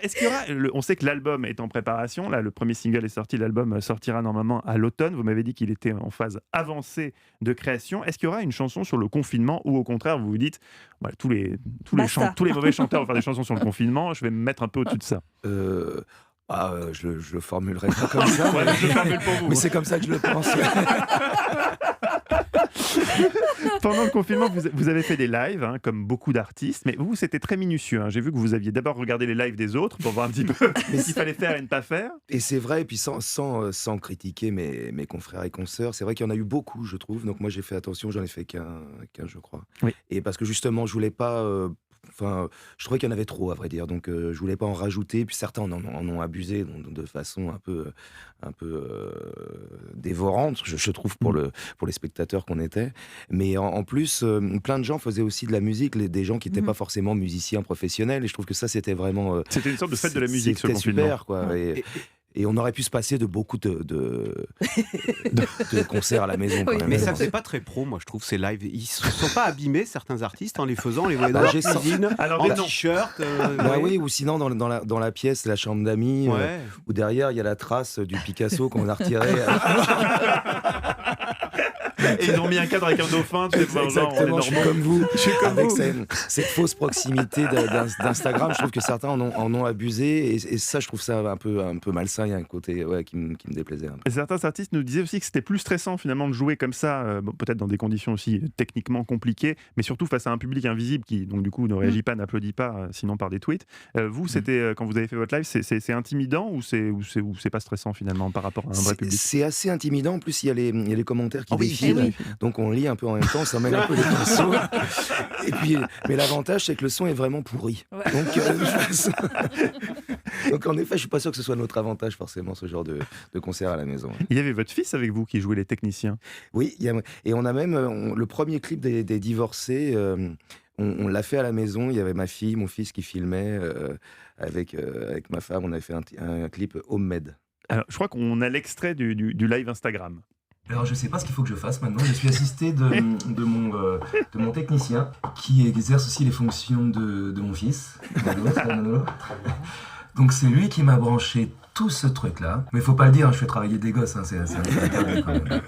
est-ce qu'il y aura on sait que l'album est en préparation. Là, le premier single est sorti. L'album sortira normalement à l'automne. Vous m'avez dit qu'il était en phase avancée de création. Est-ce qu'il y aura une chanson sur le confinement ou au contraire, vous vous dites, voilà, tous les mauvais chanteurs vont faire des chansons sur le confinement. Je vais me mettre un peu au-dessus de ça. Je le formulerai pas comme ça, Ouais, je le formule pour vous. mais c'est comme ça que je le pense. Pendant le confinement, vous avez fait des lives, hein, comme beaucoup d'artistes, mais vous, c'était très minutieux. Hein. J'ai vu que vous aviez d'abord regardé les lives des autres pour voir un petit peu ce qu'il fallait faire et ne pas faire. Et c'est vrai, et puis sans critiquer mes confrères et consoeurs, c'est vrai qu'il y en a eu beaucoup, je trouve. Donc moi, j'ai fait attention, j'en ai fait qu'un, je crois. Oui. Et parce que justement, je voulais pas. Je trouvais qu'il y en avait trop, à vrai dire. Donc, je voulais pas en rajouter. Puis certains en ont abusé de façon un peu dévorante, je trouve, pour les spectateurs qu'on était. Mais en plus, plein de gens faisaient aussi de la musique, des gens qui n'étaient pas forcément musiciens professionnels. Et je trouve que ça, c'était vraiment. C'était une sorte de fête de la musique, ce C'était confinement. super, quoi. Et on aurait pu se passer de beaucoup de concerts à la maison. Quand même. Mais ça faisait pas très pro, moi je trouve, ces lives. Ils se sont pas abîmés, certains artistes, en les faisant, on les voyait dans leur cuisine, en t-shirt. Oui, ou sinon dans la pièce, la chambre d'amis, où derrière il y a la trace du Picasso qu'on a retiré. Et ils ont mis un cadre avec un dauphin, tu sais, Exactement, je suis comme vous. Avec cette fausse proximité d'Instagram, je trouve que certains en ont abusé, et ça, je trouve ça un peu malsain. Il y a un côté qui me déplaisait un peu. Et certains artistes nous disaient aussi que c'était plus stressant finalement de jouer comme ça, peut-être dans des conditions aussi techniquement compliquées, mais surtout face à un public invisible qui, donc du coup, ne réagit pas, n'applaudit pas, sinon par des tweets. Vous, c'était quand vous avez fait votre live, c'est intimidant ou c'est pas stressant finalement par rapport à un vrai public? C'est assez intimidant. En plus, il y a les commentaires qui défilent, donc on lit un peu en même temps, ça mêle un peu les pinceaux. Et puis, mais l'avantage, c'est que le son est vraiment pourri. Ouais. Donc en effet, je suis pas sûr que ce soit notre avantage forcément, ce genre de concert à la maison. Il y avait votre fils avec vous qui jouait les techniciens. Oui, et on a même le premier clip des Divorcés, on l'a fait à la maison. Il y avait ma fille, mon fils qui filmait avec ma femme. On avait fait un clip homemade. Alors, je crois qu'on a l'extrait du live Instagram. Alors je sais pas ce qu'il faut que je fasse maintenant, je suis assisté de mon technicien qui exerce aussi les fonctions de mon fils. Donc c'est lui qui m'a branché tout ce truc là, mais faut pas le dire, je fais travailler des gosses, c'est interdit quand même.